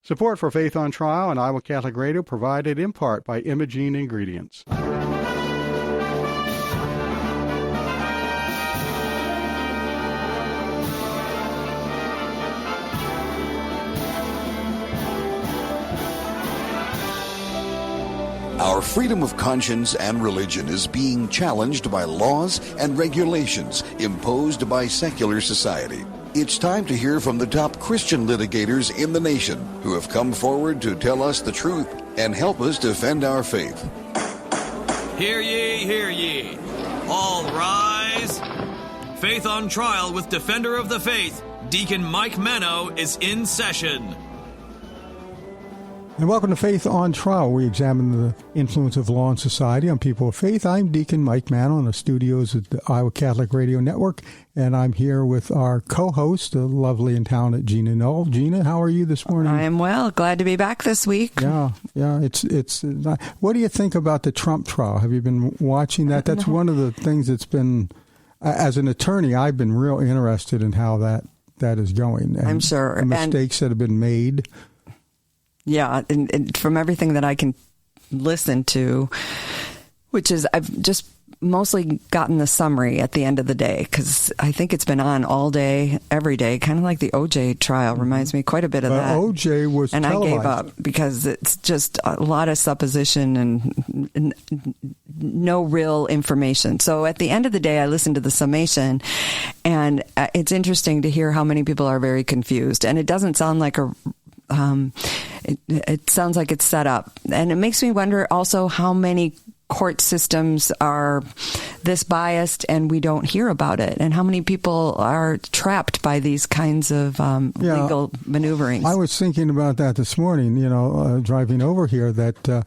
Support for Faith on Trial and Iowa Catholic Radio provided in part by Imogene Ingredients. Our freedom of conscience and religion is being challenged by laws and regulations imposed by secular society. It's time to hear from the top Christian litigators in the nation who have come forward to tell us the truth and help us defend our faith. Hear ye, hear ye. All rise. Faith on Trial with Defender of the Faith, Deacon Mike Manno, is in session. And welcome to Faith on Trial. We examine the influence of law in society on people of faith. I'm Deacon Mike Manno in the studios at the Iowa Catholic Radio Network, and I'm here with our co-host, the lovely and talented Gina Noll. Gina, how are you this morning? I am well. Glad to be back this week. Yeah. It's. What do you think about the Trump trial? Have you been watching that? That's one of the things that's been, as an attorney, I've been real interested in how that is going. And I'm sure. The mistakes that have been made. Yeah, and from everything that I can listen to, which is I've just mostly gotten the summary at the end of the day, because I think it's been on all day, every day, kind of like the OJ trial. Reminds me quite a bit of that. OJ was and televised. I gave up because it's just a lot of supposition and no real information. So at the end of the day, I listened to the summation, and it's interesting to hear how many people are very confused. And it doesn't sound like it sounds like it's set up. And it makes me wonder also how many court systems are this biased and we don't hear about it, and how many people are trapped by these kinds of legal maneuverings. I was thinking about that this morning, driving over here, that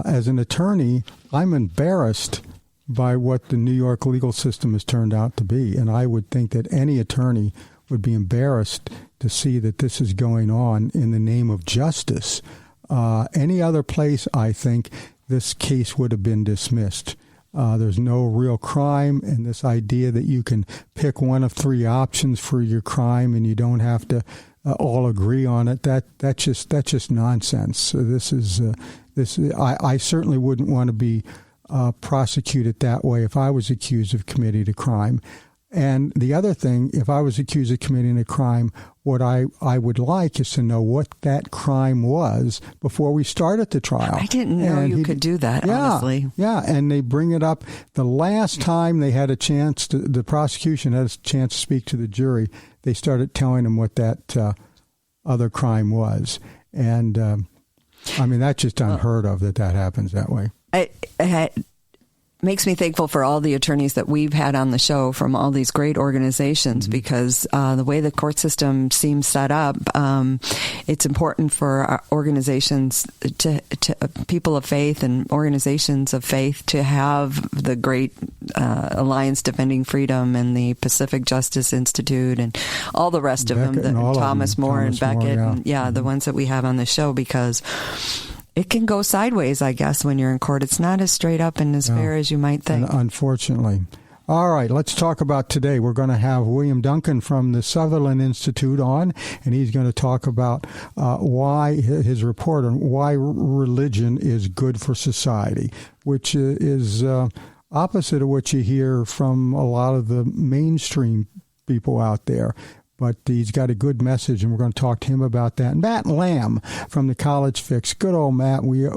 as an attorney, I'm embarrassed by what the New York legal system has turned out to be. And I would think that any attorney would be embarrassed to see that this is going on in the name of justice. Any other place, I think, this case would have been dismissed. There's no real crime, and this idea that you can pick one of three options for your crime and you don't have to all agree on it, that's just nonsense. So I certainly wouldn't want to be prosecuted that way if I was accused of committing a crime. And the other thing, if I was accused of committing a crime, what I would like is to know what that crime was before we started the trial. I didn't know you could do that, honestly. Yeah, and they bring it up. The last time they had a chance, the prosecution had a chance to speak to the jury, they started telling them what that other crime was. And, that's just unheard of that happens that way. Makes me thankful for all the attorneys that we've had on the show from all these great organizations, because the way the court system seems set up, it's important for our organizations, to people of faith and organizations of faith, to have the great Alliance Defending Freedom and the Pacific Justice Institute and all the rest of them, Thomas More and Beckett, and the ones that we have on the show, because it can go sideways, I guess, when you're in court. It's not as straight up and as fair as you might think. Unfortunately. All right, let's talk about today. We're going to have William Duncan from the Sutherland Institute on, and he's going to talk about why his report on why religion is good for society, which is opposite of what you hear from a lot of the mainstream people out there. But he's got a good message, and we're going to talk to him about that. And Matt Lamb from the College Fix. Good old Matt. We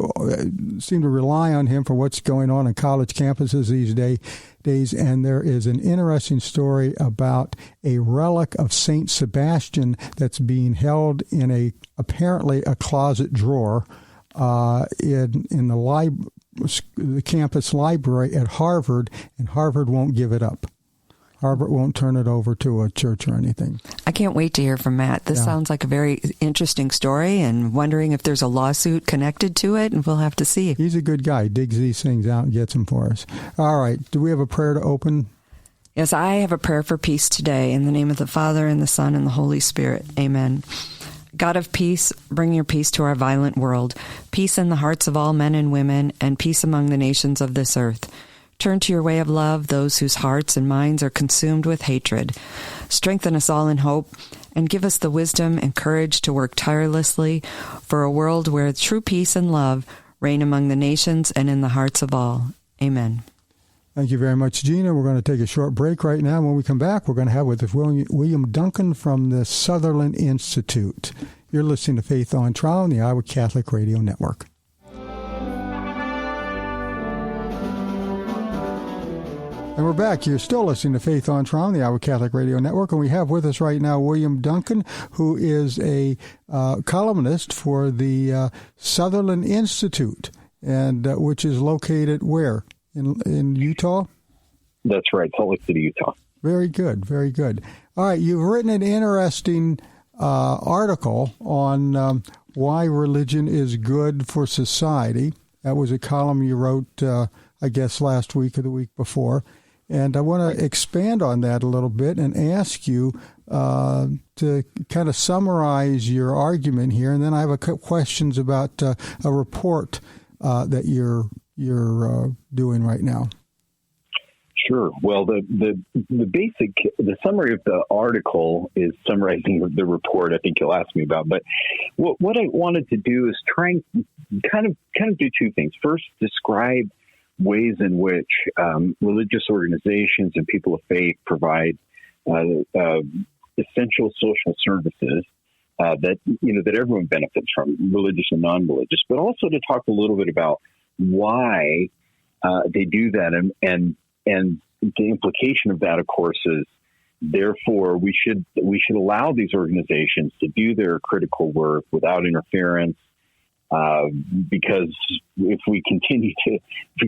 seem to rely on him for what's going on college campuses these days. And there is an interesting story about a relic of St. Sebastian that's being held in apparently a closet drawer in the campus library at Harvard, and Harvard won't give it up. Harvard won't turn it over to a church or anything. I can't wait to hear from Matt. This sounds like a very interesting story, and wondering if there's a lawsuit connected to it, and we'll have to see. He's a good guy. Digs these things out and gets them for us. All right. Do we have a prayer to open? Yes, I have a prayer for peace today. In the name of the Father, and the Son, and the Holy Spirit. Amen. God of peace, bring your peace to our violent world, peace in the hearts of all men and women, and peace among the nations of this earth. Turn to your way of love those whose hearts and minds are consumed with hatred. Strengthen us all in hope, and give us the wisdom and courage to work tirelessly for a world where true peace and love reign among the nations and in the hearts of all. Amen. Thank you very much, Gina. We're going to take a short break right now. When we come back, we're going to have with us William Duncan from the Sutherland Institute. You're listening to Faith on Trial on the Iowa Catholic Radio Network. And we're back. You're still listening to Faith on Trial on the Iowa Catholic Radio Network. And we have with us right now William Duncan, who is a columnist for the Sutherland Institute, and which is located where? In Utah? That's right, Salt Lake City, Utah. Very good, very good. All right, you've written an interesting article on why religion is good for society. That was a column you wrote, I guess, last week or the week before. And I want to expand on that a little bit and ask you to kind of summarize your argument here. And then I have questions about a report that you're doing right now. Sure. Well, the summary of the article is summarizing the report I think you'll ask me about. But what I wanted to do is try and kind of do two things. First, describe ways in which religious organizations and people of faith provide essential social services that everyone benefits from, religious and non-religious, but also to talk a little bit about why they do that, and the implication of that, of course, is therefore we should allow these organizations to do their critical work without interference, because if we continue to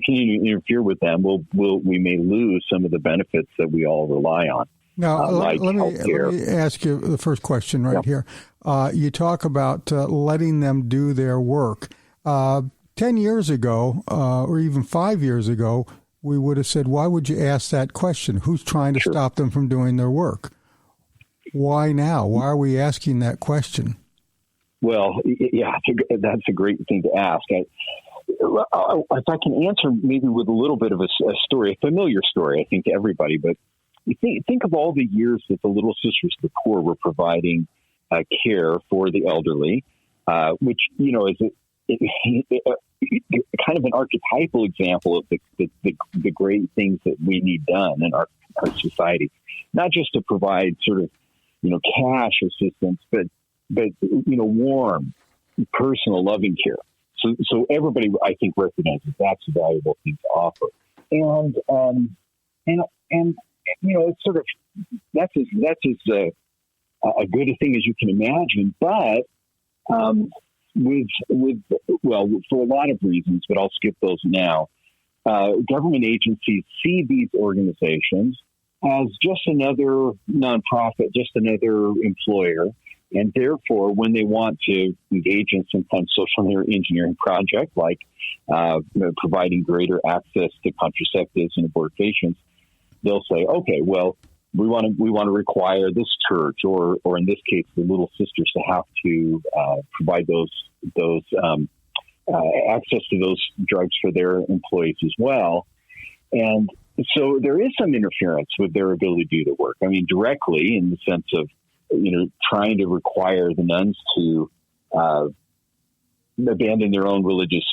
interfere with them, we may lose some of the benefits that we all rely on. Now, let me ask you the first question right here. You talk about letting them do their work. 10 years ago, or even 5 years ago, we would have said, why would you ask that question? Who's trying to stop them from doing their work? Why now? Why are we asking that question? Well, yeah, that's a great thing to ask. If I can answer maybe with a little bit of a story, a familiar story, I think, to everybody, but think of all the years that the Little Sisters of the Poor were providing care for the elderly, which, is kind of an archetypal example of the great things that we need done in our society, not just to provide sort of, cash assistance, but warm, personal, loving care. So everybody, I think, recognizes that's a valuable thing to offer. And it's sort of, that's as a good a thing as you can imagine, but, for a lot of reasons, but I'll skip those now. Government agencies see these organizations as just another nonprofit, just another employer. And therefore, when they want to engage in some kind of social engineering project, like providing greater access to contraceptives and abortifacients, they'll say, okay, well, we want to require this church, or in this case, the Little Sisters, to have to provide those access to those drugs for their employees as well. And so there is some interference with their ability to do the work. I mean, directly in the sense of, trying to require the nuns to abandon their own religious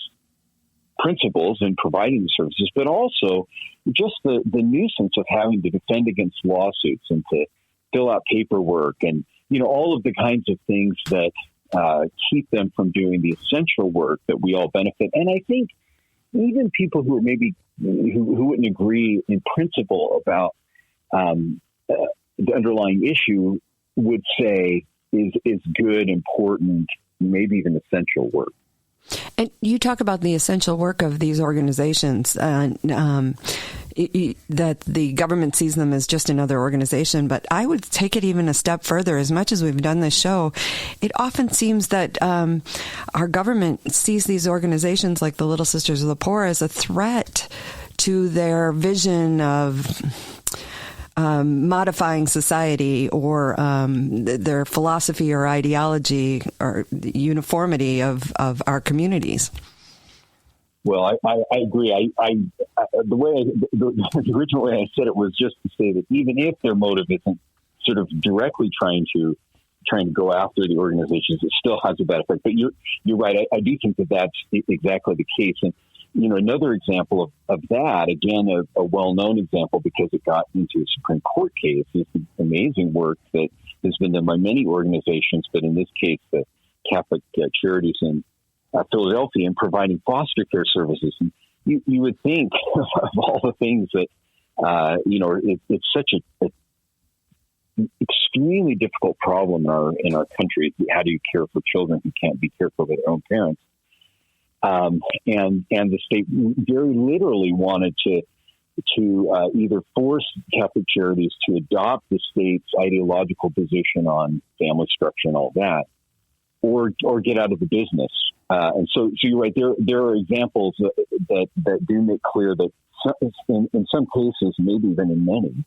principles in providing the services, but also just the nuisance of having to defend against lawsuits and to fill out paperwork and, all of the kinds of things that keep them from doing the essential work that we all benefit. And I think even people who are maybe who wouldn't agree in principle about the underlying issue would say is good, important, maybe even essential work. And you talk about the essential work of these organizations, that the government sees them as just another organization. But I would take it even a step further. As much as we've done this show, it often seems that our government sees these organizations like the Little Sisters of the Poor as a threat to their vision of modifying society, or their philosophy or ideology or uniformity of our communities. Well, I agree. The original way I said it was just to say that even if their motive isn't sort of directly trying to go after the organizations, it still has a bad effect. But you're right. I do think that that's exactly the case. And another example of that, again, a well-known example because it got into a Supreme Court case, is the amazing work that has been done by many organizations, but in this case, the Catholic Charities in Philadelphia, in providing foster care services. And you would think of all the things that, it's such a extremely difficult problem in our country. How do you care for children who can't be cared for by their own parents? And the state very literally wanted to either force Catholic Charities to adopt the state's ideological position on family structure and all that, or get out of the business. And so you're right. There are examples that do make clear that in some cases, maybe even in many,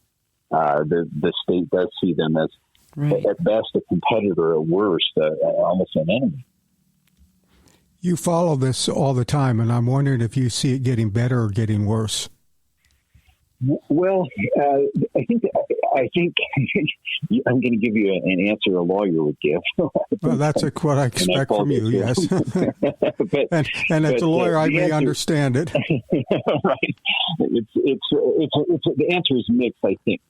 the state does see them as, right, at best a competitor, at worst almost an enemy. You follow this all the time, and I'm wondering if you see it getting better or getting worse. Well, I think I'm going to give you an answer a lawyer would give. Well, that's what I expect from you, yes. and as a lawyer, I may understand it. Right. The answer is mixed, I think.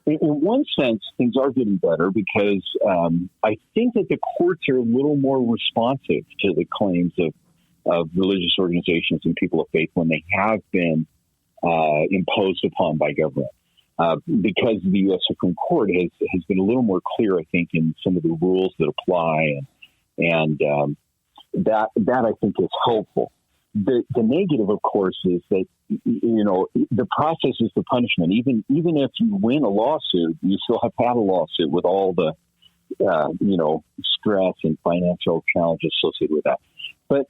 In one sense, things are getting better because I think that the courts are a little more responsive to the claims of religious organizations and people of faith when they have been imposed upon by government. Because the U.S. Supreme Court has been a little more clear, I think, in some of the rules that apply, and that I think is helpful. The negative, of course, is that the process is the punishment. Even if you win a lawsuit, you still have had a lawsuit with all the stress and financial challenges associated with that. But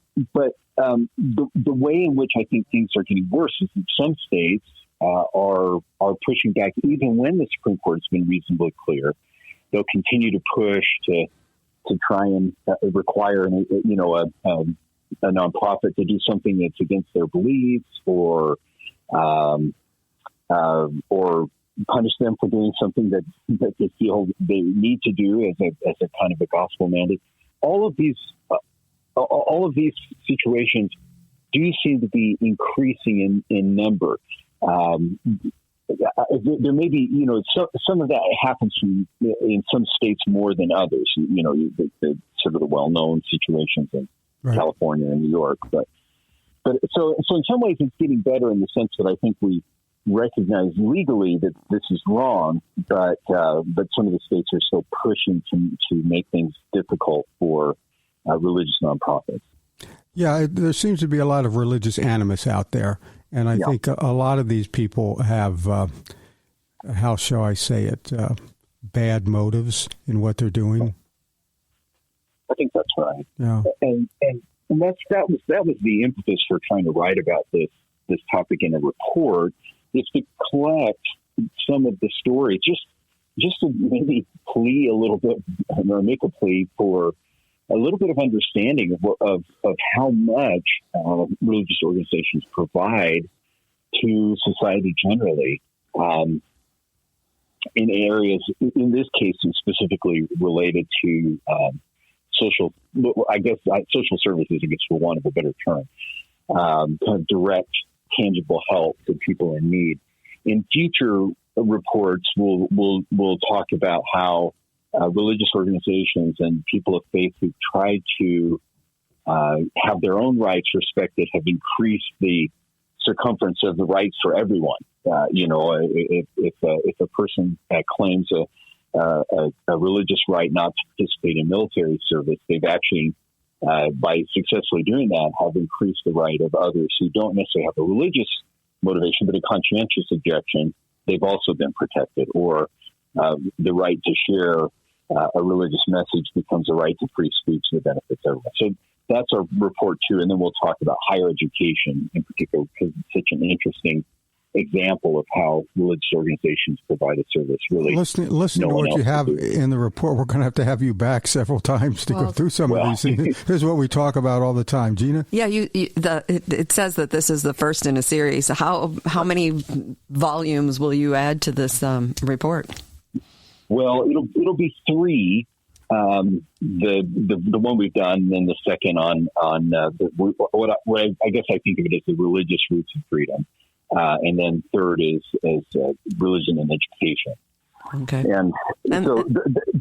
the way in which I think things are getting worse is that some states are pushing back, even when the Supreme Court has been reasonably clear. They'll continue to push to try and require a nonprofit to do something that's against their beliefs, or punish them for doing something that they feel they need to do as a kind of a gospel mandate. All of these situations do seem to be increasing in number. There may be, some of that happens in some states more than others. The sort of the well-known situations in right. California and New York, but so in some ways it's getting better in the sense that I think we recognize legally that this is wrong, but some of the states are still pushing to make things difficult for religious nonprofits. Yeah, there seems to be a lot of religious animus out there, and I think a lot of these people have, how shall I say it, bad motives in what they're doing. I think that's right. Yeah, and that was the impetus for trying to write about this topic in a report, is to collect some of the stories, just to maybe plea a little bit, or make a plea for a little bit of understanding of how much religious organizations provide to society generally, in areas, in this case, specifically related to social services, I guess, for want of a better term, kind of direct, tangible help to people in need. In future reports, we'll talk about how religious organizations and people of faith who try to have their own rights respected have increased the circumference of the rights for everyone. If a person claims a religious right not to participate in military service, they've actually, by successfully doing that, have increased the right of others who don't necessarily have a religious motivation, but a conscientious objection. They've also been protected, or the right to share a religious message becomes a right to free speech that benefits everyone. So that's our report too, and then we'll talk about higher education in particular, because it's such an interesting example of how religious organizations provide a service. Really, listen to what you have in the report. We're going to have you back several times to go through some of these things. Here's what we talk about all the time. Gina? Yeah, it says that this is the first in a series. How many volumes will you add to this report? Well, it'll be 3. The one we've done, and then the second on what I guess I think of it as the religious roots of freedom, and then third is religion and education. Okay. And so,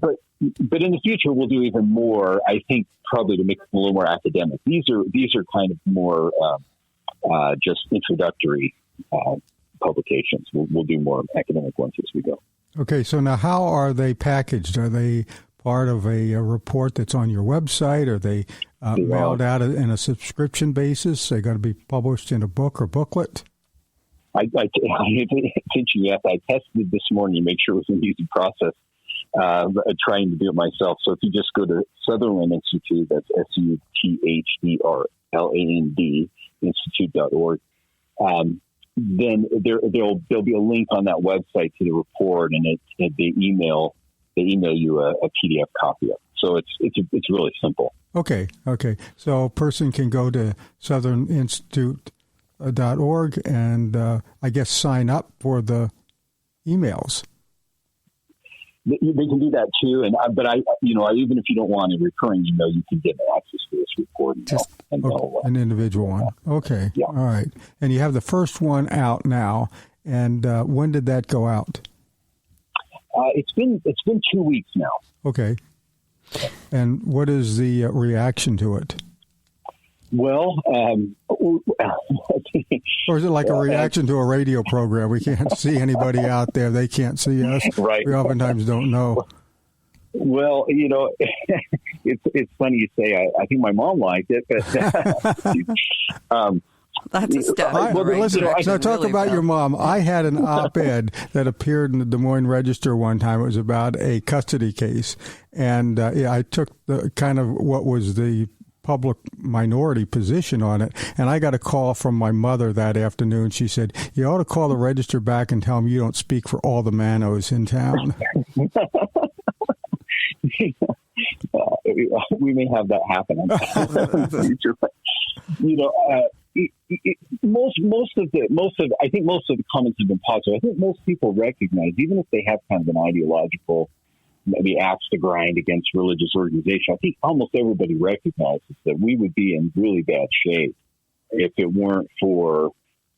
but in the future we'll do even more. I think probably to make them a little more academic. These are kind of more just introductory publications. We'll do more academic ones as we go. Okay, so now how are they packaged? Are they part of a report that's on your website? Are they mailed out in a subscription basis? They got to be published in a book or booklet? Since you asked, I tested this morning to make sure it was an easy process, trying to do it myself. So if you just go to Sutherland Institute, that's SUTHERLAND, institute.org, then there'll be a link on that website to the report, and they email you a PDF copy of it. So it's really simple. Okay. So a person can go to southerninstitute.org and I guess sign up for the emails. They can do that too, but even if you don't want a recurring email, you can get access to this report. An individual one. Okay. Yeah. All right. And you have the first one out now. And when did that go out? It's been 2 weeks now. Okay. And what is the reaction to it? Well, or is it like a reaction to a radio program? We can't see anybody out there. They can't see us. Right. We oftentimes don't know. Well, it's funny you say. I think my mom liked it, but that's a step. Listen, talk about your mom. I had an op-ed that appeared in the Des Moines Register one time. It was about a custody case, and I took the kind of what was the public minority position on it, and I got a call from my mother that afternoon. She said, "You ought to call the Register back and tell them you don't speak for all the Mannos in town." We may have that happen in the future. But, I think most of the comments have been positive. I think most people recognize, even if they have kind of an ideological, maybe axe to grind against religious organization, I think almost everybody recognizes that we would be in really bad shape if it weren't for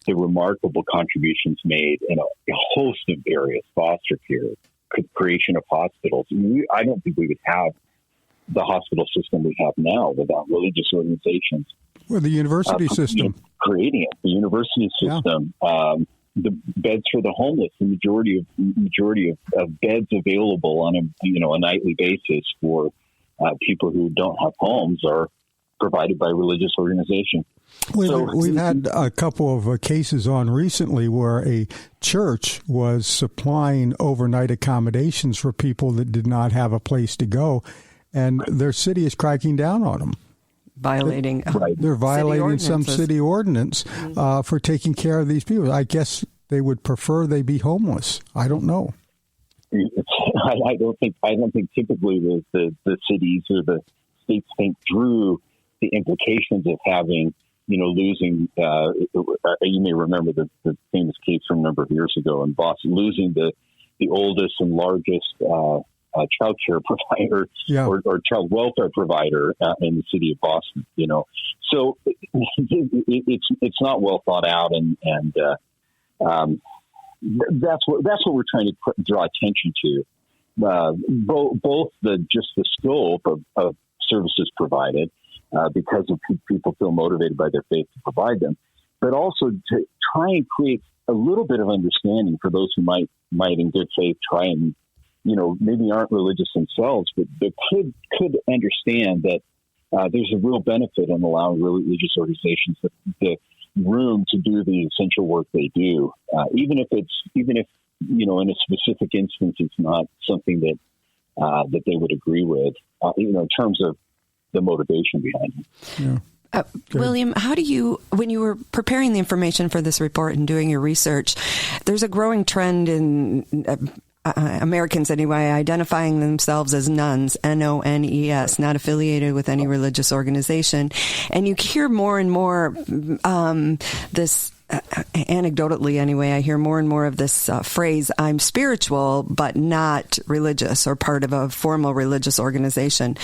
the remarkable contributions made in a host of areas: foster care, creation of hospitals. I don't think we would have the hospital system we have now without religious organizations. Well, the university system. Creating it, the university system, the beds for the homeless, the majority of beds available on a nightly basis for people who don't have homes are provided by religious organizations. We've had a couple of cases on recently where a church was supplying overnight accommodations for people that did not have a place to go, and their city is cracking down on them. They're violating some city ordinance for taking care of these people. I guess they would prefer they be homeless. I don't know. I don't think typically the cities or the states think through the implications of having, losing. You may remember the famous case from a number of years ago in Boston, losing the oldest and largest child care provider or child welfare provider in the city of Boston. So it's not well thought out, and that's what we're trying to draw attention to. Both the scope of services provided, because of people feel motivated by their faith to provide them, but also to try and create a little bit of understanding for those who might in good faith try and, maybe aren't religious themselves, but they could understand that there's a real benefit in allowing religious organizations the room to do the essential work they do, even if in a specific instance it's not something that they would agree with, in terms of the motivation behind it. Yeah. William, how do you, when you were preparing the information for this report and doing your research, there's a growing trend in Americans anyway, identifying themselves as nuns, N-O-N-E-S, not affiliated with any religious organization. And you hear more and more this, anecdotally anyway, I hear more and more of this phrase, I'm spiritual, but not religious or part of a formal religious organization.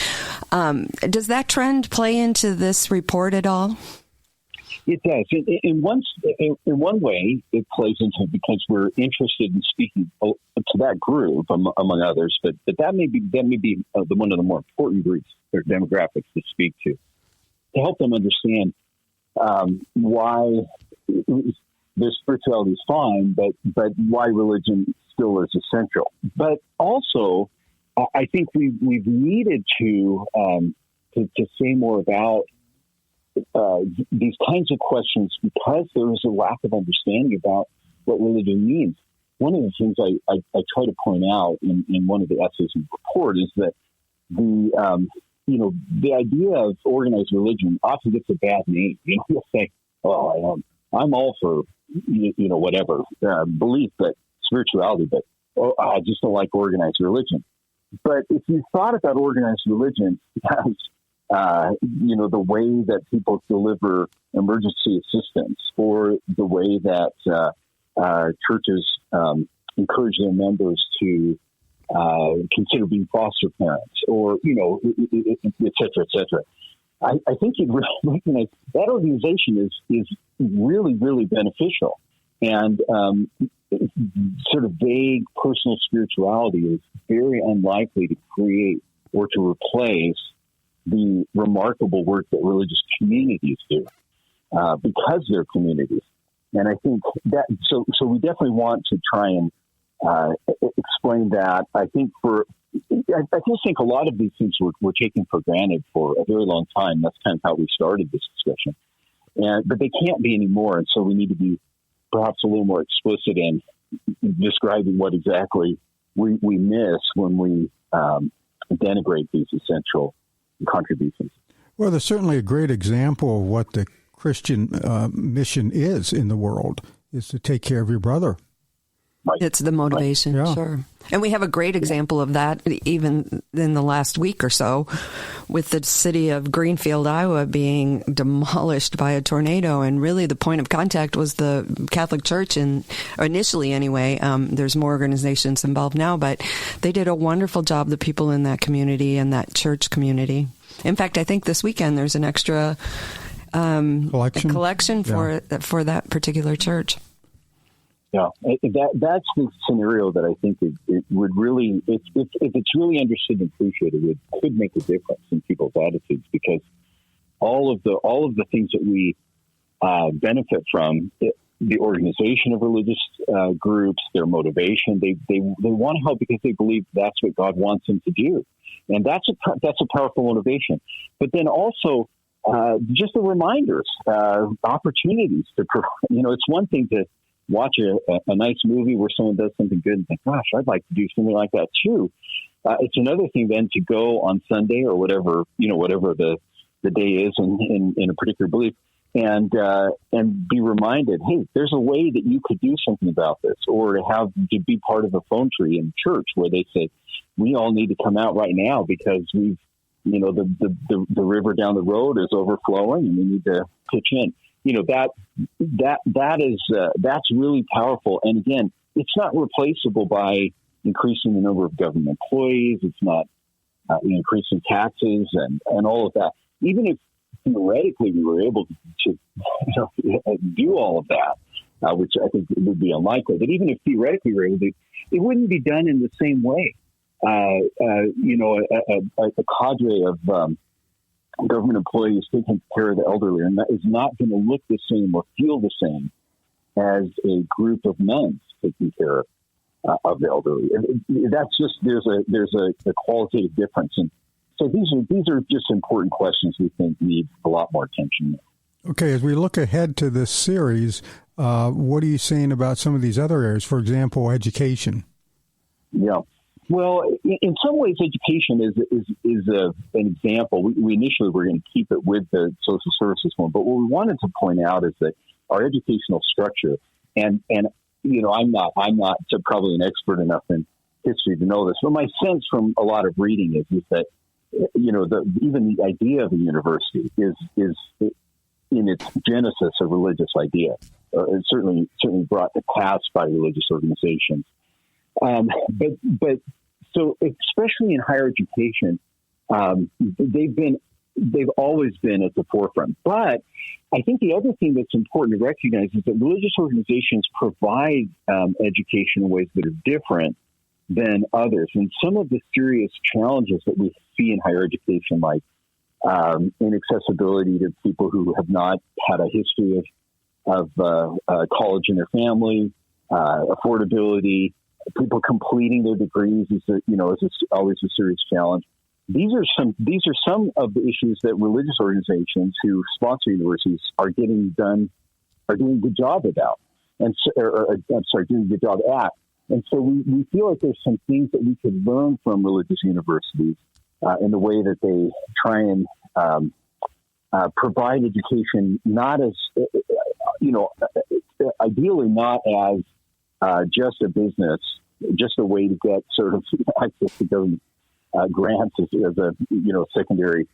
Does that trend play into this report at all? It does. In one way, it plays into it because we're interested in speaking to that group, among others. But that may be one of the more important groups or demographics to speak to help them understand why their spirituality is fine, but why religion still is essential. But also, I think we've needed to say more about these kinds of questions because there is a lack of understanding about what religion means. One of the things I try to point out in one of the essays in the report is that the idea of organized religion often gets a bad name. You'll say, "Oh, I'm all for whatever belief, but spirituality, but I just don't like organized religion." But if you thought about organized religion as the way that people deliver emergency assistance, or the way that churches encourage their members to consider being foster parents, or et cetera, et cetera. I think you'd recognize that organization is really, really beneficial, and sort of vague personal spirituality is very unlikely to create or to replace the remarkable work that religious communities do because they're communities. And I think that, so we definitely want to try and explain that. I just think a lot of these things were taken for granted for a very long time. That's kind of how we started this discussion. But they can't be anymore. And so we need to be perhaps a little more explicit in describing what exactly we miss when we denigrate these essential contributions. Well, there's certainly a great example of what the Christian mission is in the world, is to take care of your brother. Right. It's the motivation, Yeah. Sure. And we have a great example of that even in the last week or so with the city of Greenfield, Iowa being demolished by a tornado. And really the point of contact was the Catholic Church, and initially anyway. There's more organizations involved now, but they did a wonderful job, the people in that community and that church community. In fact, I think this weekend there's an extra collection for that particular church. Yeah, that's the scenario that I think it would really, if it's really understood and appreciated, it could make a difference in people's attitudes, because all of the things that we benefit from, the organization of religious groups, their motivation, they want to help because they believe that's what God wants them to do, and that's a powerful motivation. But then also just the reminders, opportunities to, it's one thing to watch a nice movie where someone does something good and think, gosh, I'd like to do something like that too. It's another thing then to go on Sunday or whatever the day is in a particular belief, and be reminded, hey, there's a way that you could do something about this, or to be part of a phone tree in church where they say, we all need to come out right now because we've, the river down the road is overflowing and we need to pitch in. That's really powerful. And again, it's not replaceable by increasing the number of government employees. It's not increasing taxes and all of that. Even if theoretically we were able to do all of that, which I think would be unlikely, but even if theoretically we were able to, it wouldn't be done in the same way. A cadre of government employees taking care of the elderly, and that is not going to look the same or feel the same as a group of nuns taking care of the elderly. That's just there's a qualitative difference, and so these are just important questions we think need a lot more attention. Okay, as we look ahead to this series, what are you saying about some of these other areas? For example, education. Yeah. Well, in some ways, education is an example. We initially were going to keep it with the social services one, but what we wanted to point out is that our educational structure, and I'm not probably an expert enough in history to know this, but my sense from a lot of reading is that even the idea of a university is in its genesis a religious idea. It's certainly brought to pass by religious organizations. But so especially in higher education, they've always been at the forefront. But I think the other thing that's important to recognize is that religious organizations provide education in ways that are different than others. And some of the serious challenges that we see in higher education, like inaccessibility to people who have not had a history of college in their family, affordability, people completing their degrees is always a serious challenge. These are some of the issues that religious organizations who sponsor universities are doing a good job about, doing a good job at. And so we feel like there's some things that we could learn from religious universities in the way that they try and provide education, not as ideally not as just a business, just a way to get sort of access to government grants as a secondary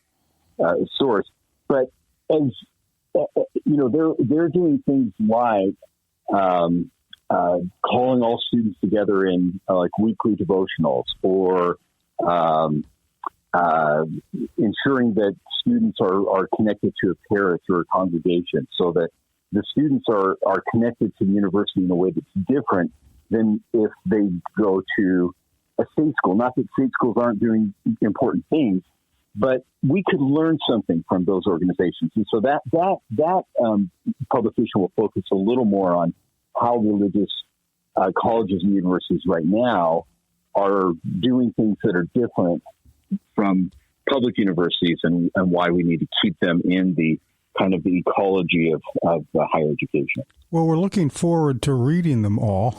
source, but as they're doing things like calling all students together in like weekly devotionals, or ensuring that students are connected to a parish or a congregation, so that the students are connected to the university in a way that's different than if they go to a state school. Not that state schools aren't doing important things, but we could learn something from those organizations. And so that publication will focus a little more on how religious colleges and universities right now are doing things that are different from public universities, and why we need to keep them in the kind of the ecology of higher education. Well, we're looking forward to reading them all.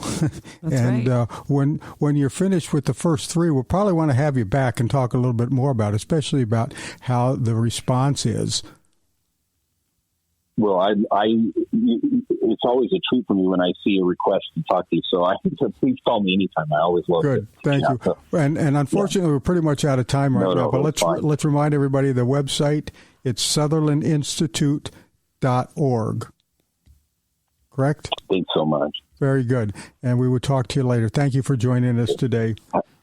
And right. When you're finished with the first three, we'll probably want to have you back and talk a little bit more about it, especially about how the response is. Well, it's always a treat for me when I see a request to talk to you. So please call me anytime. I always love it. Good, thank you. So, and unfortunately, we're pretty much out of time right now. But let's remind everybody the website. It's SutherlandInstitute.org. Correct? Thanks so much. Very good. And we will talk to you later. Thank you for joining us today.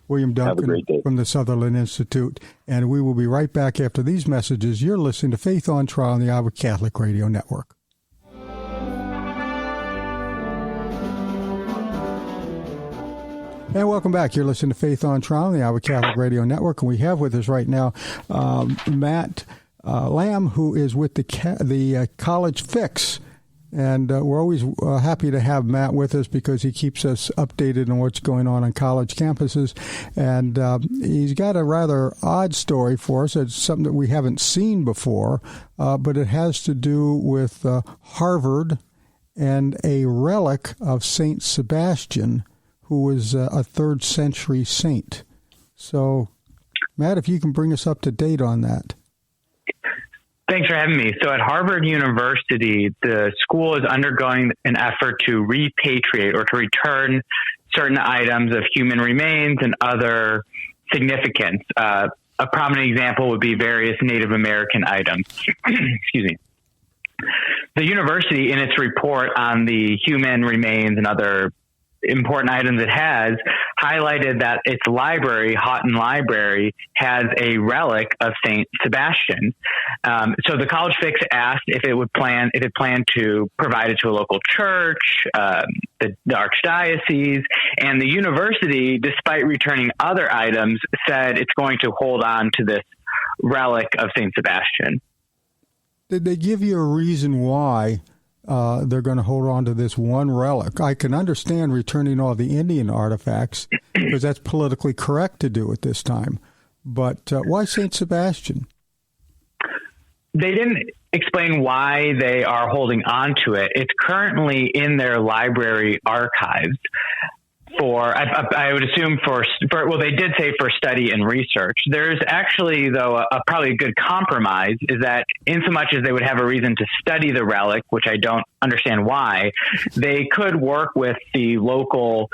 William Duncan from the Sutherland Institute. And we will be right back after these messages. You're listening to Faith on Trial on the Iowa Catholic Radio Network. And welcome back. You're listening to Faith on Trial on the Iowa Catholic Radio Network. And we have with us right now Matt Lamb, who is with the College Fix. And we're always happy to have Matt with us because he keeps us updated on what's going on college campuses. And he's got a rather odd story for us. It's something that we haven't seen before, but it has to do with Harvard and a relic of Saint Sebastian, who was a 3rd century saint. So, Matt, if you can bring us up to date on that. Thanks for having me. So at Harvard University, the school is undergoing an effort to repatriate or to return certain items of human remains and other significance. A prominent example would be various Native American items. Excuse me. The university, in its report on the human remains and other important items it has, highlighted that its library, Houghton Library, has a relic of Saint Sebastian. So the College Fix asked if it planned to provide it to a local church, the archdiocese, and the university, despite returning other items, said it's going to hold on to this relic of Saint Sebastian. Did they give you a reason why they're going to hold on to this one relic? I can understand returning all the Indian artifacts because that's politically correct to do at this time. But why St. Sebastian? They didn't explain why they are holding on to it. It's currently in their library archives. I would assume for well, they did say for study and research. There's actually, though, probably a good compromise is that in so much as they would have a reason to study the relic, which I don't understand why, they could work with the local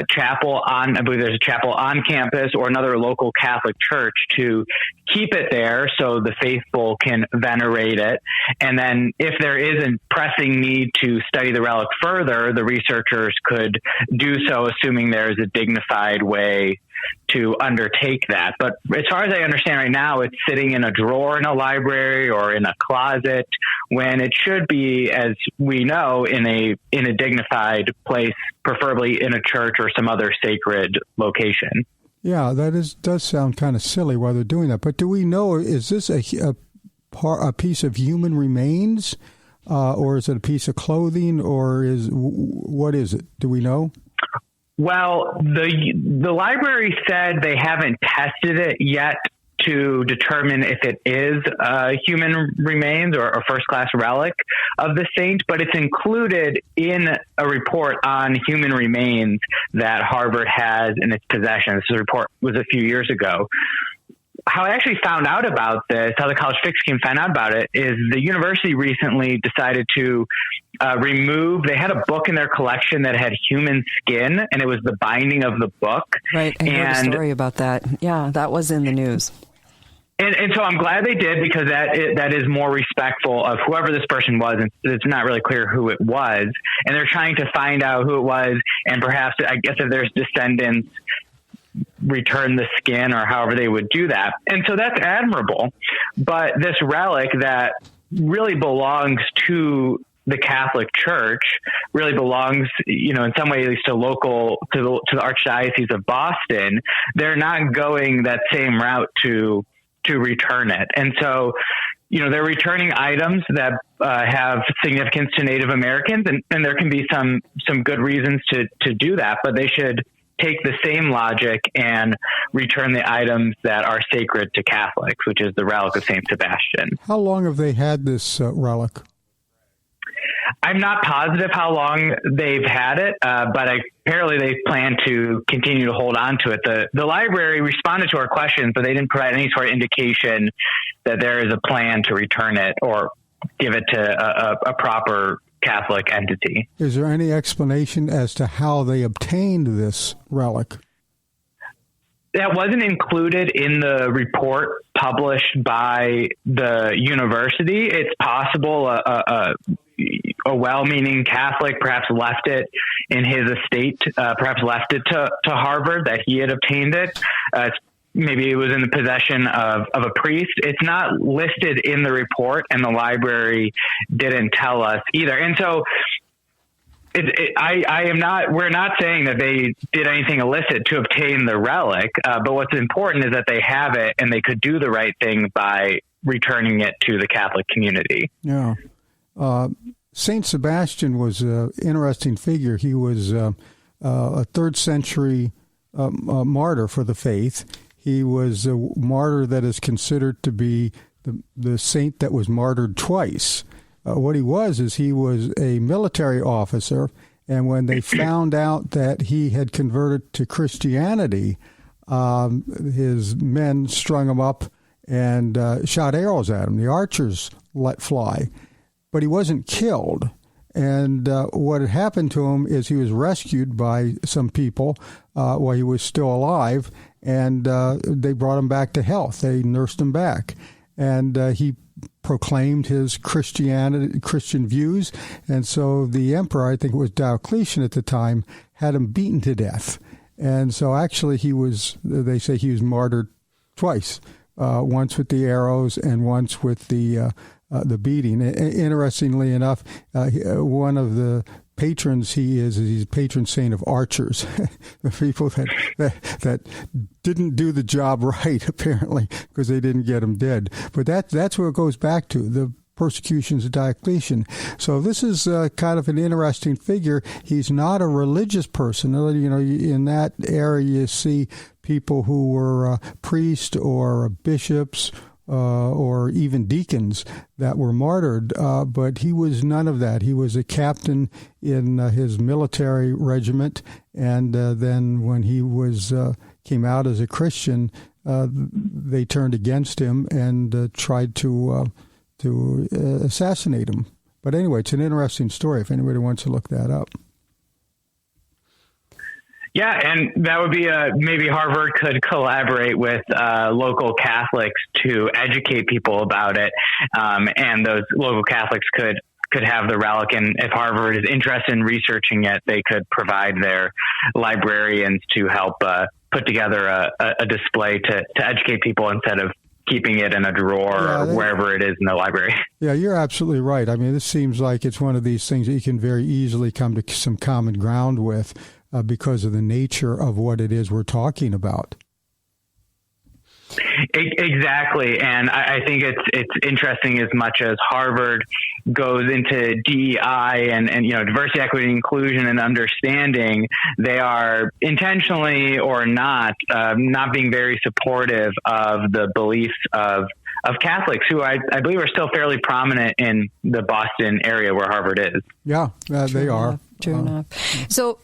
chapel I believe there's a chapel on campus or another local Catholic church to keep it there so the faithful can venerate it. And then if there is a pressing need to study the relic further, the researchers could do so, assuming there is a dignified way to undertake that. But as far as I understand right now, it's sitting in a drawer in a library or in a closet when it should be, as we know, in a dignified place, preferably in a church or some other sacred location. Yeah, does sound kind of silly why they're doing that. But do we know, is this a piece of human remains, or is it a piece of clothing, or what is it? Do we know? Well, the library said they haven't tested it yet to determine if it is human remains or a first-class relic of the saint, but it's included in a report on human remains that Harvard has in its possession. This report was a few years ago. How I actually found out about this, how the College Fix team found out about it, is the university recently decided to they had a book in their collection that had human skin, and it was the binding of the book. Right, I heard a story about that. Yeah, that was in the news. And so I'm glad they did, because that is more respectful of whoever this person was, and it's not really clear who it was. And they're trying to find out who it was, and perhaps, I guess, if there's descendants, return the skin or however they would do that. And so that's admirable. But this relic that really belongs to the Catholic Church, really belongs, in some way, at least to the Archdiocese of Boston, they're not going that same route to return it. And so, they're returning items that have significance to Native Americans, and there can be some good reasons to do that, but they should take the same logic and return the items that are sacred to Catholics, which is the relic of St. Sebastian. How long have they had this relic? I'm not positive how long they've had it, but apparently they plan to continue to hold on to it. The library responded to our questions, but they didn't provide any sort of indication that there is a plan to return it or give it to a proper Catholic entity. Is there any explanation as to how they obtained this relic? That wasn't included in the report published by the university. It's possible a well-meaning Catholic perhaps left it in his estate, perhaps left it to Harvard, that he had obtained it. Maybe it was in the possession of a priest. It's not listed in the report, and the library didn't tell us either. And so we're not saying that they did anything illicit to obtain the relic, but what's important is that they have it and they could do the right thing by returning it to the Catholic community. Yeah. Saint Sebastian was an interesting figure. He was a 3rd century martyr for the faith. He was a martyr that is considered to be the saint that was martyred twice. What he was a military officer, and when they found out that he had converted to Christianity, his men strung him up and shot arrows at him. The archers let fly, but he wasn't killed. And what had happened to him is he was rescued by some people while he was still alive, and they brought him back to health. They nursed him back. And he proclaimed his Christian views, and so the emperor, I think it was Diocletian at the time, had him beaten to death. And so actually they say he was martyred twice, once with the arrows and once with the beating. Interestingly enough, one of the patrons he's patron saint of archers, the people that didn't do the job right, apparently, because they didn't get him dead. But that's where it goes back to, the persecutions of Diocletian. So this is kind of an interesting figure. He's not a religious person. In that area you see people who were priests or bishops or even deacons that were martyred, but he was none of that. He was a captain in his military regiment, and then when he came out as a Christian, they turned against him and tried to assassinate him. But anyway, it's an interesting story if anybody wants to look that up. Yeah, and that would be maybe Harvard could collaborate with local Catholics to educate people about it, and those local Catholics could have the relic. And if Harvard is interested in researching it, they could provide their librarians to help put together a display to educate people instead of keeping it in a drawer or wherever it is in the library. Yeah, you're absolutely right. I mean, this seems like it's one of these things that you can very easily come to some common ground with because of the nature of what it is we're talking about. Exactly. And I think it's interesting as much as Harvard goes into DEI and diversity, equity, inclusion, and understanding, they are intentionally or not being very supportive of the beliefs of Catholics who I believe are still fairly prominent in the Boston area where Harvard is. Yeah, they are. True enough. So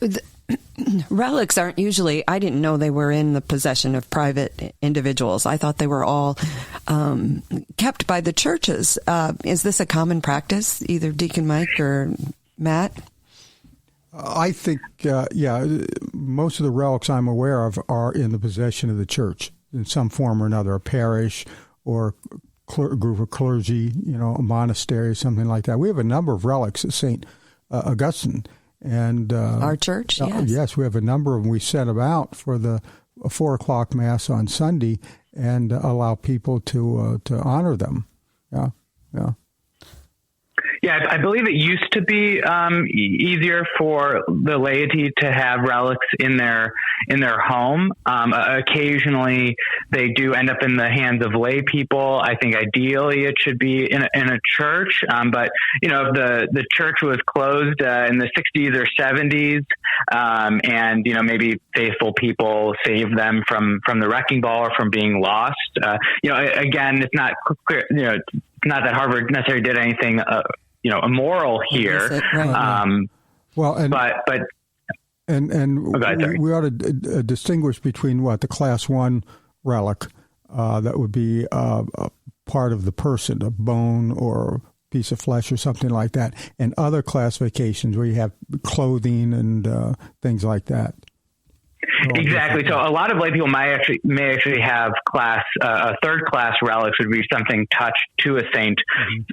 relics aren't usually, I didn't know they were in the possession of private individuals. I thought they were all kept by the churches. Is this a common practice, either Deacon Mike or Matt? I think, most of the relics I'm aware of are in the possession of the church in some form or another, a parish or a group of clergy, a monastery or something like that. We have a number of relics at St. Augustine. And our church, yes. Yes, we have a number of them. We set them out for the 4:00 Mass on Sunday and allow people to honor them. Yeah. Yeah, I believe it used to be easier for the laity to have relics in their home. Occasionally, they do end up in the hands of lay people. I think ideally it should be in a church. But if the church was closed in the 60s or 70s, and maybe faithful people saved them from the wrecking ball or from being lost. Again, it's not clear. Not that Harvard necessarily did anything. Immoral here. Right. We ought to distinguish between the Class 1 relic that would be a part of the person, a bone or a piece of flesh or something like that, and other classifications where you have clothing and things like that. Exactly. So a lot of lay people may actually have third class relics would be something touched to a saint.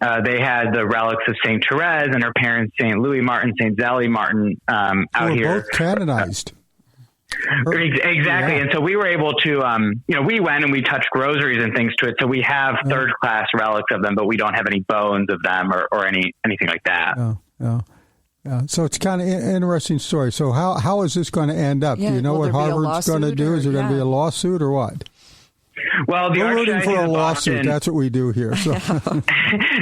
Mm-hmm. They had the relics of Saint Therese and her parents, Saint Louis Martin, Saint Zélie Martin, out here. Both canonized. Exactly. Yeah. And so we were able to, we went and we touched rosaries and things to it. So we have third class relics of them, but we don't have any bones of them or anything like that. Yeah. So it's kind of an interesting story. So how is this going to end up? Yeah, do you know what Harvard's going to do? Is there going to be a lawsuit or what? Well, we're rooting for a lawsuit. That's what we do here. So. The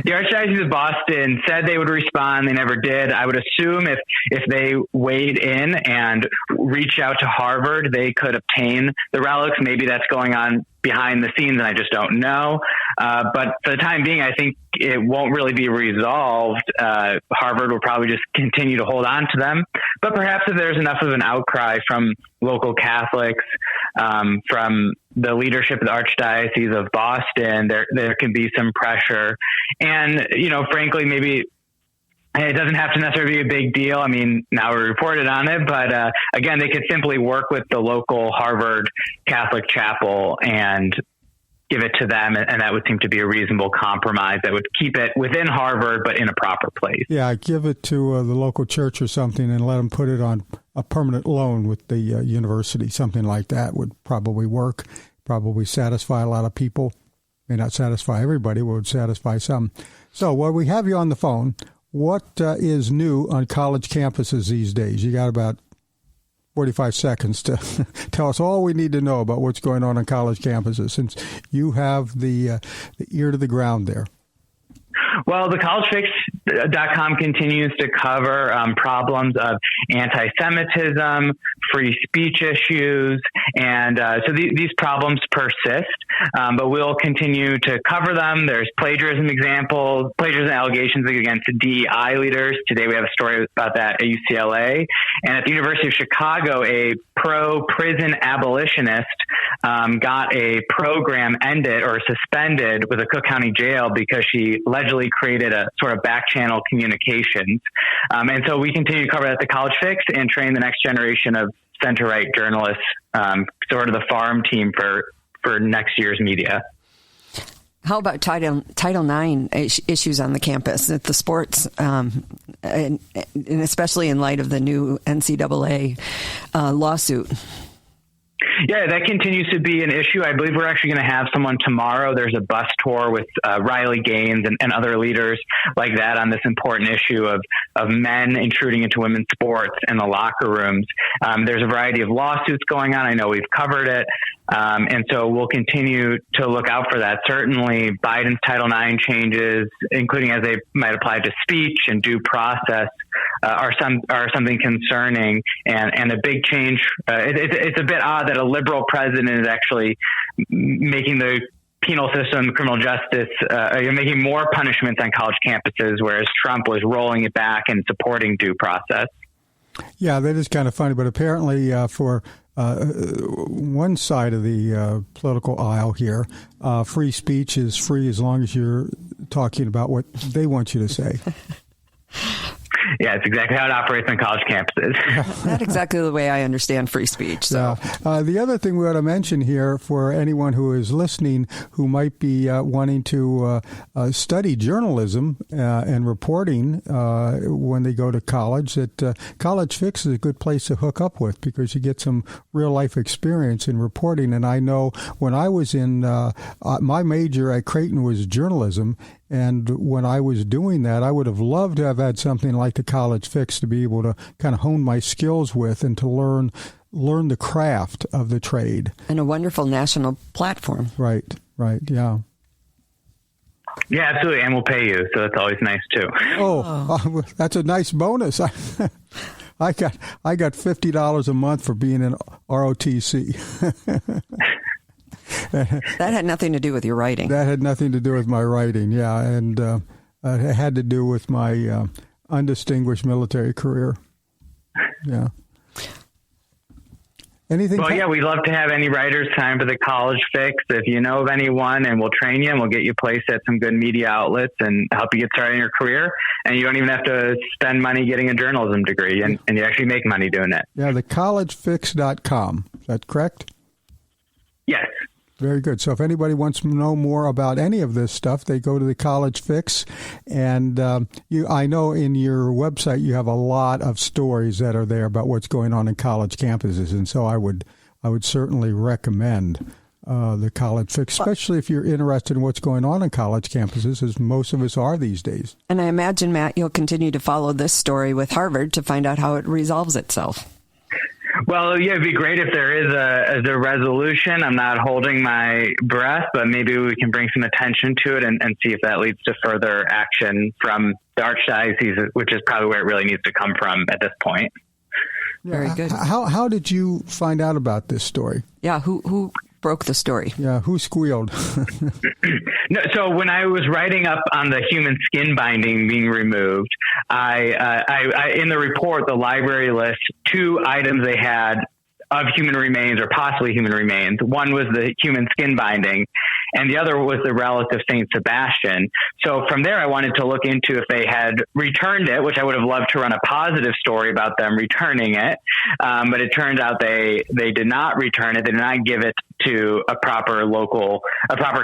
Archdiocese of Boston said they would respond. They never did. I would assume if they weighed in and reached out to Harvard, they could obtain the relics. Maybe that's going on behind the scenes, and I just don't know. But for the time being, I think it won't really be resolved. Harvard will probably just continue to hold on to them. But perhaps if there's enough of an outcry from local Catholics, from the leadership of the Archdiocese of Boston, there can be some pressure. And, frankly, maybe it doesn't have to necessarily be a big deal. I mean, now we reported on it, but again, they could simply work with the local Harvard Catholic chapel and give it to them, and that would seem to be a reasonable compromise that would keep it within Harvard, but in a proper place. Yeah, give it to the local church or something and let them put it on a permanent loan with the university. Something like that would probably work, probably satisfy a lot of people. May not satisfy everybody, but would satisfy some. So while we have you on the phone, what is new on college campuses these days? You got about 45 seconds to tell us all we need to know about what's going on college campuses, since you have the ear to the ground there. Well, the collegefix.com continues to cover problems of anti-Semitism, free speech issues, and so these problems persist, but we'll continue to cover them. There's plagiarism allegations against DEI leaders. Today we have a story about that at UCLA. And at the University of Chicago, a pro-prison abolitionist got a program ended or suspended with a Cook County jail because she allegedly created a sort of back channel communications. And so we continue to cover that at the College Fix and train the next generation of center-right journalists, sort of the farm team for next year's media. How about Title IX issues on the campus at the sports, and especially in light of the new NCAA lawsuit? Yeah, that continues to be an issue. I believe we're actually going to have someone tomorrow. There's a bus tour with Riley Gaines and other leaders like that on this important issue of men intruding into women's sports in the locker rooms. There's a variety of lawsuits going on. I know we've covered it. And so we'll continue to look out for that. Certainly Biden's Title IX changes, including as they might apply to speech and due process, are something concerning and a big change. It's a bit odd that a liberal president is actually making the penal system, criminal justice, making more punishments on college campuses, whereas Trump was rolling it back and supporting due process. Yeah, that is kind of funny, but apparently for one side of the political aisle here, free speech is free as long as you're talking about what they want you to say. Yeah, it's exactly how it operates on college campuses. Not exactly the way I understand free speech. So, the other thing we ought to mention here for anyone who is listening who might be wanting to study journalism and reporting when they go to college, that College Fix is a good place to hook up with because you get some real life experience in reporting. And I know when I was in my major at Creighton was journalism. And when I was doing that, I would have loved to have had something like the College Fix to be able to kind of hone my skills with and to learn the craft of the trade. And a wonderful national platform. Right, yeah. Yeah, absolutely, and we'll pay you, so that's always nice too. Oh, that's a nice bonus. I got $50 a month for being in ROTC. That had nothing to do with your writing. That had nothing to do with my writing, yeah. And it had to do with my undistinguished military career. Yeah. Anything? Well, yeah, we'd love to have any writers sign for the College Fix. If you know of anyone, and we'll train you and we'll get you placed at some good media outlets and help you get started in your career. And you don't even have to spend money getting a journalism degree, and you actually make money doing it. Yeah, the collegefix.com. Is that correct? Yes. Very good. So if anybody wants to know more about any of this stuff, they go to the College Fix. And I know in your website you have a lot of stories that are there about what's going on in college campuses. And so I would certainly recommend the College Fix, especially if you're interested in what's going on in college campuses, as most of us are these days. And I imagine, Matt, you'll continue to follow this story with Harvard to find out how it resolves itself. Well, yeah, it'd be great if there is a resolution. I'm not holding my breath, but maybe we can bring some attention to it and see if that leads to further action from the Archdiocese, which is probably where it really needs to come from at this point. Very good. How did you find out about this story? Yeah, who broke the story? Yeah, who squealed? No, so when I was writing up on the human skin binding being removed, I in the report, the library lists 2 items they had of human remains or possibly human remains. One was the human skin binding, and the other was the relic of St. Sebastian. So from there, I wanted to look into if they had returned it, which I would have loved to run a positive story about them returning it. But it turns out they did not return it. They did not give it to a proper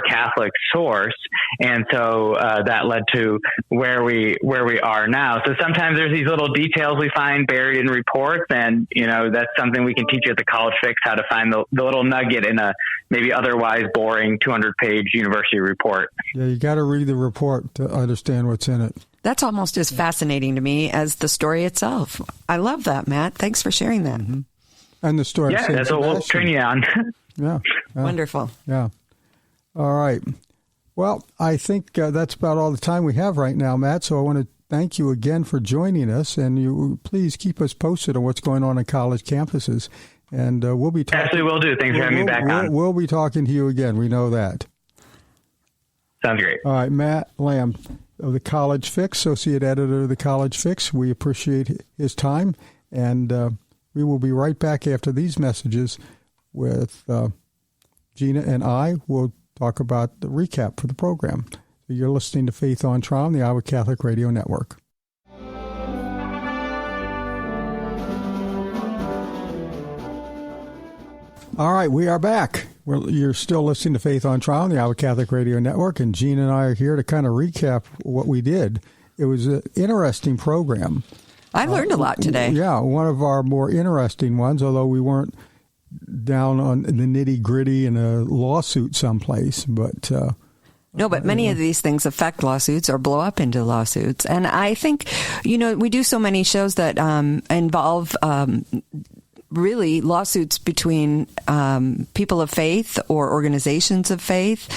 Catholic source. And so that led to where we are now. So sometimes there's these little details we find buried in reports, and that's something we can teach you at the College Fix, how to find the little nugget in a maybe otherwise boring 200-page university report. Yeah, you got to read the report to understand what's in it. That's almost as fascinating to me as the story itself. I love that, Matt. Thanks for sharing that. Mm-hmm. And the story. Yeah, that's what we'll train you on. Yeah. Wonderful. Yeah. All right. Well, I think that's about all the time we have right now, Matt. So I want to thank you again for joining us, and you please keep us posted on what's going on in college campuses. And we'll be talking. Absolutely will do. Thanks for having me back on. We'll be talking to you again. We know that. Sounds great. All right, Matt Lamb of the College Fix, Associate Editor of the College Fix. We appreciate his time, and we will be right back after these messages with Gina and I will talk about the recap for the program. So you're listening to Faith on Trial on the Iowa Catholic Radio Network. All right, we are back. You're still listening to Faith on Trial on the Iowa Catholic Radio Network, and Gina and I are here to kind of recap what we did. It was an interesting program. I learned a lot today. Yeah, one of our more interesting ones, although we weren't down on the nitty-gritty in a lawsuit someplace. But no, but many of these things affect lawsuits or blow up into lawsuits. And I think, we do so many shows that involve really lawsuits between people of faith or organizations of faith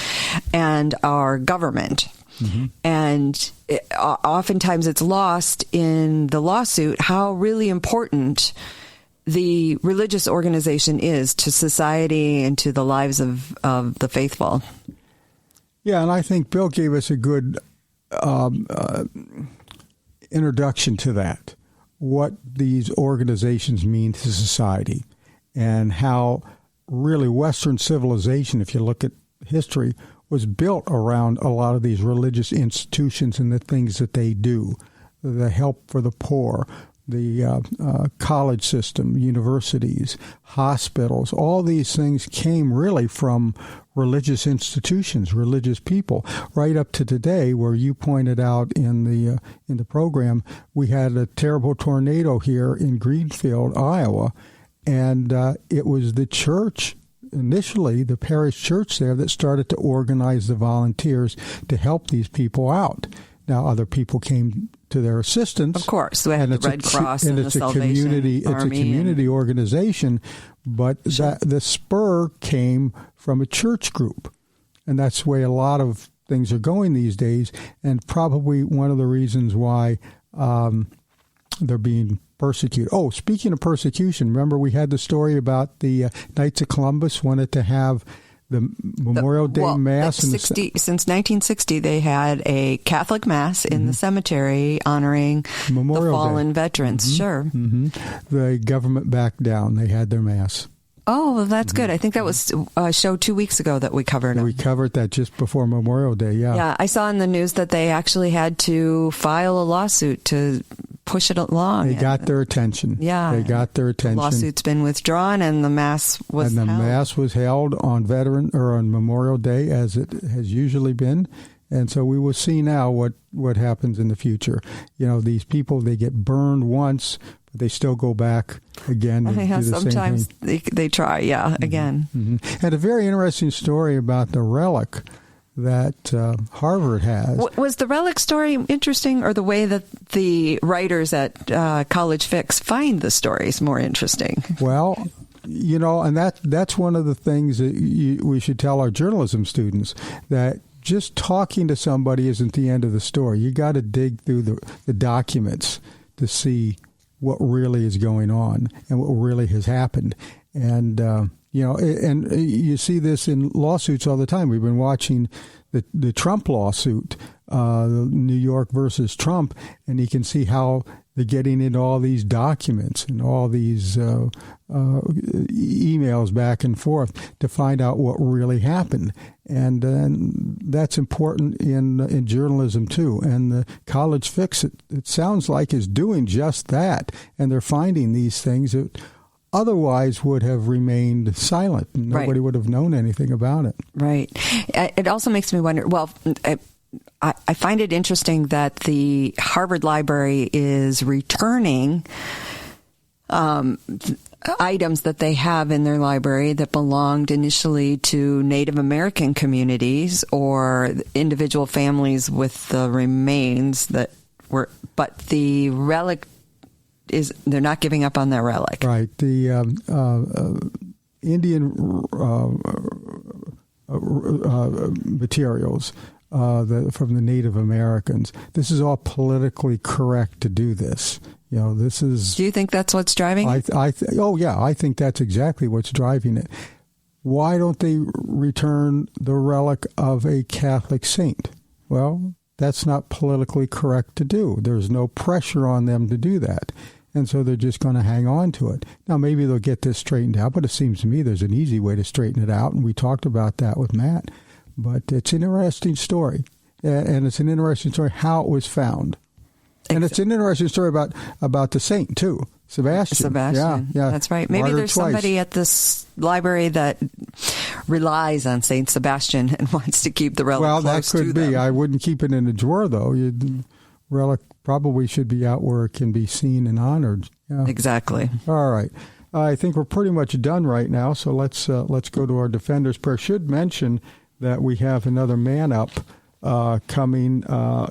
and our government. Mm-hmm. And oftentimes it's lost in the lawsuit how really important the religious organization is to society and to the lives of the faithful. Yeah, and I think Bill gave us a good introduction to that, what these organizations mean to society, and how really Western civilization, if you look at history, was built around a lot of these religious institutions and the things that they do, the help for the poor, the college system, universities, hospitals. All these things came really from religious institutions, religious people, right up to today, where you pointed out in the program, we had a terrible tornado here in Greenfield, Iowa, and it was the church, initially the parish church there, that started to organize the volunteers to help these people out. Now, other people came to their assistance. Of course, we have the Red Cross and the Salvation Army. It's a community organization, but the spur came from a church group, and that's the way a lot of things are going these days, and probably one of the reasons why they're being persecuted. Oh, speaking of persecution, remember we had the story about the Knights of Columbus wanted to have the Memorial Day Mass. Since 1960, they had a Catholic Mass in the cemetery honoring Memorial the fallen Day. veterans. Mm-hmm. Sure. Mm-hmm. The government backed down. They had their Mass. Oh, well, that's good. I think that was a show 2 weeks ago that we covered. We covered that just before Memorial Day, yeah. Yeah, I saw in the news that they actually had to file a lawsuit to push it along. They got their attention. Yeah. They got their attention. The lawsuit's been withdrawn and the Mass was held. And the Mass was held on on Memorial Day, as it has usually been. And so we will see now what happens in the future. These people, they get burned once, but they still go back again and do the sometimes same thing. they try, again. Mm-hmm. And a very interesting story about the relic that Harvard has. Was the relic story interesting, or the way that the writers at College Fix find the stories more interesting? Well, and that's one of the things that we should tell our journalism students, that just talking to somebody isn't the end of the story. You got to dig through the documents to see what really is going on and what really has happened. And, and you see this in lawsuits all the time. We've been watching the Trump lawsuit, New York versus Trump, and you can see how they're getting into all these documents and all these emails back and forth to find out what really happened. And that's important in journalism, too. And the College Fix, it sounds like, is doing just that. And they're finding these things that otherwise would have remained silent. Nobody would have known anything about it. Right. It also makes me wonder, I find it interesting that the Harvard Library is returning items that they have in their library that belonged initially to Native American communities or individual families with the remains but the relic they're not giving up on their relic. Right. The Indian materials from the Native Americans. This is all politically correct to do this. This is... Do you think that's what's driving it? I think that's exactly what's driving it. Why don't they return the relic of a Catholic saint? Well, that's not politically correct to do. There's no pressure on them to do that. And so they're just going to hang on to it. Now, maybe they'll get this straightened out, but it seems to me there's an easy way to straighten it out, and we talked about that with Matt. But it's an interesting story, and it's an interesting story how it was found. And it's an interesting story about the saint, too, Sebastian. Yeah, that's right. Maybe there's somebody at this library that relies on Saint Sebastian and wants to keep the relic close to them. Well, that could be. I wouldn't keep it in a drawer, though. The relic probably should be out where it can be seen and honored. Yeah. Exactly. All right. I think we're pretty much done right now, so let's go to our Defender's Prayer. Should mention that we have another Man Up coming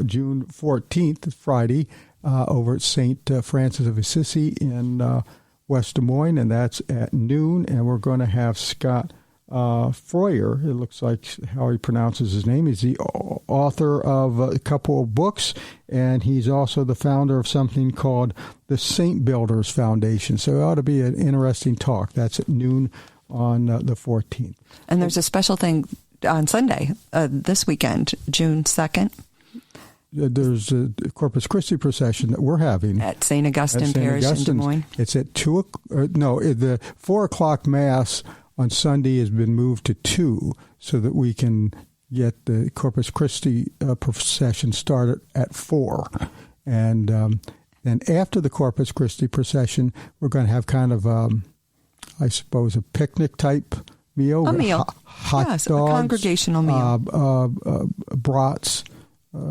June 14th, Friday, over at St. Francis of Assisi in West Des Moines, and that's at noon. And we're going to have Scott Froyer, it looks like how he pronounces his name. He's the author of a couple of books, and he's also the founder of something called the Saint Builders Foundation. So it ought to be an interesting talk. That's at noon on the 14th. And there's a special thing on Sunday, this weekend, June 2nd. There's a Corpus Christi procession that we're having at St. Augustine Parish in Des Moines. It's at the 4 o'clock Mass on Sunday has been moved to 2 so that we can get the Corpus Christi procession started at 4. And then after the Corpus Christi procession, we're going to have kind of, I suppose, a picnic type meal. A meal. Hot dogs. A congregational meal. Brats,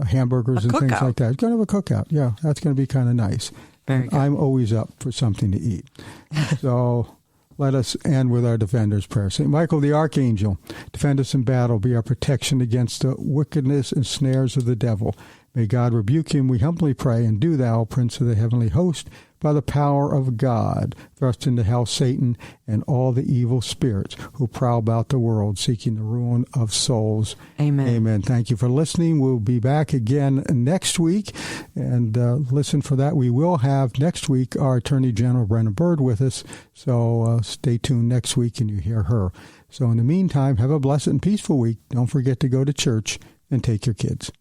hamburgers, and things like that. It's going to have a cookout. Yeah, that's going to be kind of nice. Very good. I'm always up for something to eat. So let us end with our Defender's Prayer. St. Michael the Archangel, defend us in battle, be our protection against the wickedness and snares of the devil. May God rebuke him, we humbly pray, and do thou, Prince of the heavenly host, by the power of God, thrust into hell Satan and all the evil spirits who prowl about the world, seeking the ruin of souls. Amen. Amen. Thank you for listening. We'll be back again next week, and listen for that. We will have next week our Attorney General Brenna Bird with us, so stay tuned next week and you hear her. So in the meantime, have a blessed and peaceful week. Don't forget to go to church and take your kids.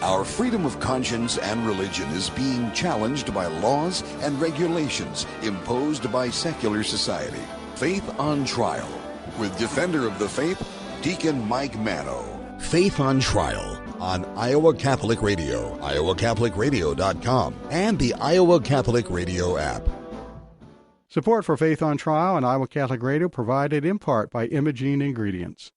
Our freedom of conscience and religion is being challenged by laws and regulations imposed by secular society. Faith on Trial, with Defender of the Faith, Deacon Mike Manno. Faith on Trial on Iowa Catholic Radio, iowacatholicradio.com, and the Iowa Catholic Radio app. Support for Faith on Trial and Iowa Catholic Radio provided in part by Imogene Ingredients.